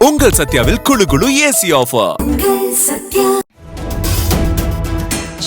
உங்கள் சத்யாவில் குளு குளு ஏசி ஆஃபர்.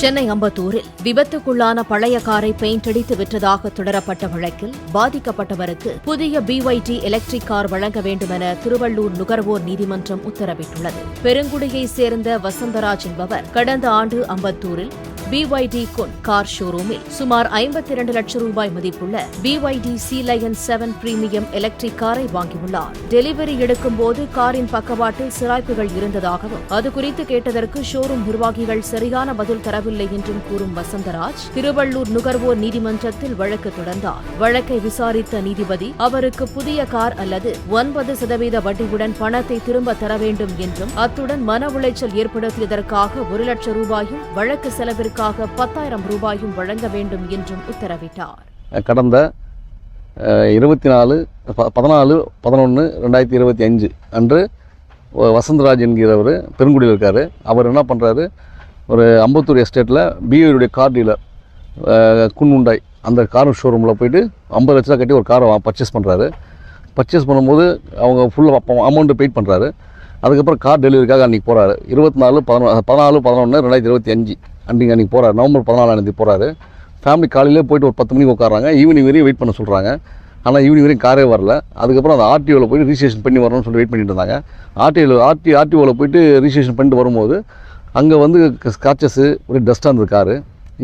சென்னை அம்பத்தூரில் விபத்துக்குள்ளான பழைய காரை பெயிண்ட் அடித்து விற்றதாக தொடரப்பட்ட வழக்கில் பாதிக்கப்பட்டவருக்கு புதிய BYD எலக்ட்ரிக் கார் வழங்க வேண்டுமென திருவள்ளூர் நுகர்வோர் நீதிமன்றம் உத்தரவிட்டுள்ளது. பெருங்குடியைச் சேர்ந்த வசந்தராஜ் என்பவர் கடந்த ஆண்டு அம்பத்தூரில் BYD குன் கார் ஷோரூமில் சுமார் 52 லட்சம் ரூபாய் மதிப்புள்ள BYD Sea Lion 7 premium electric காரை வாங்கியுள்ளார். டெலிவரி எடுக்கும்போது காரின் பக்கவாட்டில் சிராய்ப்புகள் இருந்ததாகவும் அது குறித்து கேட்டதற்கு ஷோரூம் நிர்வாகிகள் சரியான பதில் தரவில்லை என்றும் கூறும் வசந்தராஜ் திருவள்ளூர் நுகர்வோர் நீதிமன்றத்தில் வழக்கு தொடர்ந்தார். வழக்கை விசாரித்த நீதிபதி அவருக்கு புதிய கார் அல்லது 9% வட்டியுடன் பணத்தை திரும்ப தர வேண்டும் என்றும் அத்துடன் மன உளைச்சல் ஏற்படுத்தியதற்காக 1 லட்சம் ரூபாயும் வழக்கு செலவிற்கு 10,000 ரூபாயும் வழங்க வேண்டும் என்றும் உத்தரவிட்டார். கடந்த 14/11/2025 அன்று வசந்தராஜ் என்கிறவர் பெருங்குடியில் இருக்கார். அவர் என்ன பண்ணுறாரு, ஒரு அம்பத்தூர் எஸ்டேட்டில் BYD கார் டீலர் குன்னுண்டாய் அந்த கார் ஷோரூமில் போயிட்டு 50 லட்ச ரூபா கட்டி ஒரு காரை பர்ச்சேஸ் பண்ணுறாரு. பர்ச்சேஸ் பண்ணும்போது அவங்க ஃபுல்லாக அமௌண்ட்டு பெய்ட் பண்ணுறாரு. அதுக்கப்புறம் கார் டெலிவரிக்காக அன்றைக்கி போகிறாரு. 14/11/2025 அன்றைக்கி போகிறார். நவம்பர் 14 போகிறாரு. ஃபேமிலி காலையிலே போய்ட்டு ஒரு 10 மணிக்கு உட்காராங்க. ஈவினிங் வரையும் வெயிட் பண்ண சொல்கிறாங்க. ஆனால் ஈவினிங் வரையும் காரே வரல. அதுக்கப்புறம் அந்த RTOவில் போய்ட்டு ரிஜிஸ்ட்ரேஷன் பண்ணி வரணும்னு சொல்லி வெயிட் பண்ணிட்டு இருந்தாங்க. RTOவில் போய்ட்டு ரிஜிஸ்ட்ரேஷன் பண்ணிட்டு வரும்போது அங்கே வந்து ஸ்க்ராச்சஸ்ஸு ஒரு டஸ்ட்டாக இருந்தது காரு.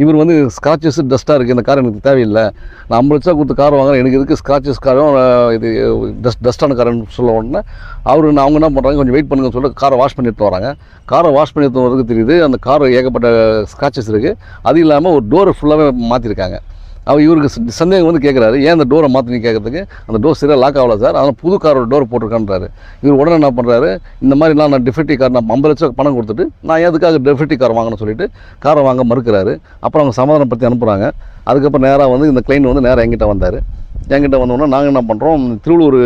இவர் வந்து ஸ்க்ராச்சஸ் டஸ்ட்டாக இருக்குது, இந்த கார் எனக்கு தேவையில்லை, நான் 50 லட்சம் கொடுத்து கார் வாங்குறேன், எனக்கு இதுக்கு ஸ்க்ராச்சஸ் காரும் இது டஸ்ட்டான காருன்னு சொல்ல உடனே அவங்க என்ன பண்ணுறாங்க, கொஞ்சம் வெயிட் பண்ணுங்கன்னு சொல்லிட்டு காரை வாஷ் பண்ணிட்டு வராங்க. காரை வாஷ் பண்ணிட்டு வரதுக்கு தெரியுது அந்த கார் ஏகப்பட்ட ஸ்க்ராச்சஸ் இருக்குது. அது இல்லாமல் ஒரு டோரை ஃபுல்லாகவே மாற்றிருக்காங்க. இவருக்கு சந்தேகம் வந்து கேட்குறாரு, ஏன் அந்த டோரை மாற்றினு கேட்குறதுக்கு, அந்த டோர் சரியாக லாக் ஆகல சார், அதனால் புது காரோட டோர் போட்டிருக்கான்றாரு. இவர் உடனே என்ன பண்ணுறாரு, இந்த மாதிரிலாம் நான் டிஃபெக்டிவ் கார் நான் 50 லட்சம் பணம் கொடுத்துட்டு நான் எதுக்காக டிஃபெக்டிவ் கார் வாங்கணும்னு சொல்லிட்டு காரை வாங்க மறுக்கிறாரு. அப்புறம் அவங்க சமாதானப்படுத்தி அனுப்புகிறாங்க. அதுக்கப்புறம் நேராக வந்து இந்த கிளைண்ட் வந்து நேராக எங்கிட்ட வந்தார். என்கிட்ட வந்தோன்னா நாங்கள் என்ன பண்ணுறோம், திருவள்ளூர்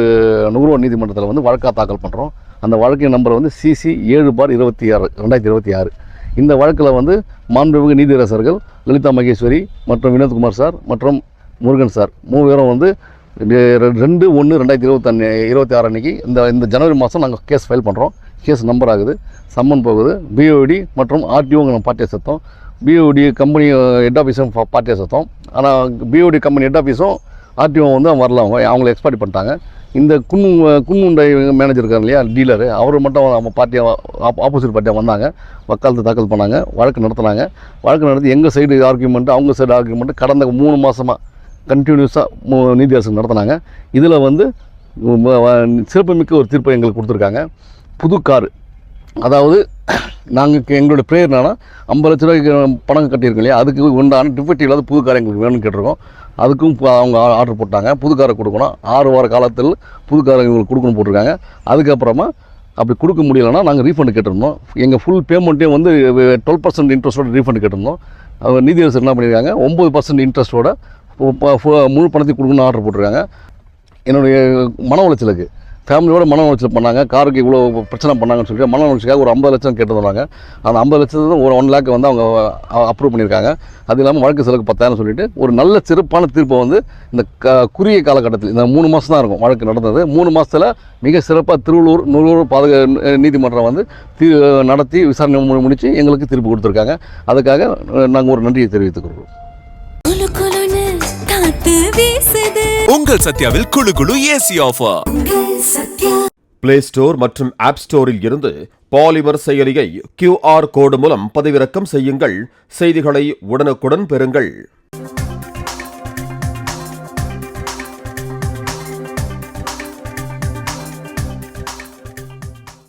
நுகர்வோர் நீதிமன்றத்தில் வந்து வழக்காக தாக்கல் பண்ணுறோம். அந்த வழக்கின் நம்பர் வந்து CC 7/26/2026. இந்த வழக்கில் வந்து மாண்புமிகு நீதியரசர்கள் லலிதா மகேஸ்வரி மற்றும் வினோத்குமார் சார் மற்றும் முருகன் சார் 3 பேரும் வந்து 2/1/2026 அன்றைக்கி இந்த ஜனவரி மாதம் நாங்கள் கேஸ் ஃபைல் பண்ணுறோம். கேஸ் நம்பர் ஆகுது, சம்மன் போகுது. BYD மற்றும் RTO பார்ட்டியை சத்தம், BYD கம்பெனி ஹெட் ஆஃபீஸும் பார்ட்டியை சத்தம். ஆனால் BYD கம்பெனி ஹெட் ஆஃபீஸும் RTO வந்து வரல, அவங்கள எக்ஸ்பைரி பண்ணிட்டாங்க. இந்த குன்னுண்டை மேனேஜர் இருக்கார் இல்லையா, டீலரு, அவர் மட்டும் அவங்க பார்ட்டியாக ஆப்போசிட் பார்ட்டியாக வந்தாங்க. வக்காலத்து தாக்கல் பண்ணாங்க, வழக்கு நடத்தினாங்க. வழக்கு நடத்தி எங்கள் சைடு ஆர்கியூமெண்ட்டு அவங்க சைடு ஆர்கியூமெண்ட்டு கடந்த 3 மாதமாக கண்டினியூஸாக நீதியரசர் நடத்தினாங்க. இதில் வந்து சிறப்புமிக்க ஒரு தீர்ப்பை எங்களுக்கு கொடுத்துருக்காங்க. புது காரு, அதாவது நாங்கள் எங்களோட ப்ரேயர் என்னன்னா 50 லட்ச ரூபாய்க்கு பணம் கட்டியிருக்கோம் இல்லையா, அதுக்கு உண்டான டிஃபெக்டிவ் இல்லாத புது கார் எங்களுக்கு வேணும்னு கேட்டிருக்கோம். அதுக்கும் அவங்க ஆர்டர் போட்டாங்க. புது காரை கொடுக்கணும், 6 வார காலத்தில் புது காரை எங்களுக்கு கொடுக்கணும் போட்டிருக்காங்க. அதுக்கப்புறமா அப்படி கொடுக்க முடியலைன்னா நாங்கள் ரீஃபண்ட் கேட்டிருந்தோம். எங்கள் ஃபுல் பேமெண்ட்டையும் வந்து 12% இன்ட்ரெஸ்ட்டோட ரீஃபண்ட் கேட்டிருந்தோம். நீதியரசர் என்ன பண்ணியிருக்காங்க, 9% இன்ட்ரெஸ்ட்டோட முழு பணத்தையும் கொடுக்கணும்னு ஆர்டர் போட்டிருக்காங்க. என்னுடைய மன உளைச்சலுக்கு ஃபேமிலியோட மன உளைச்சல் பண்ணாங்க, காருக்கு இவ்வளோ பிரச்சனை பண்ணாங்கன்னு சொல்லிட்டு மன உளைச்சலுக்காக ஒரு 50 லட்சம் கேட்டிருந்தாங்க. அந்த 50 லட்சத்தை ஒரு 1 லேக் வந்து அவங்க அப்ரூவ் பண்ணியிருக்காங்க. அது இல்லாமல் வழக்கு செலவுக்கு 10,000 சொல்லிட்டு ஒரு நல்ல சிறப்பான தீர்ப்பை வந்து இந்த குறுகிய காலகட்டத்தில் இந்த 3 மாதம் தான் இருக்கும் வழக்கு நடந்தது. 3 மாதத்தில் மிக சிறப்பாக திருவள்ளூர் நுகர்வோர் நீதிமன்றம் வந்து நடத்தி விசாரணை முடித்து எங்களுக்கு தீர்ப்பு கொடுத்துருக்காங்க. அதுக்காக நாங்கள் ஒரு நன்றியை தெரிவித்துக்கிறோம். உங்கள் சத்யாவில் குளு குளு ஏசி ஆஃபர். பிளே ஸ்டோர் மற்றும் ஆப் ஸ்டோரில் இருந்து பாலிமர் செயலியை QR கோடு மூலம் பதிவிறக்கம் செய்யுங்கள். செய்திகளை உடனுக்குடன் பெறுங்கள்.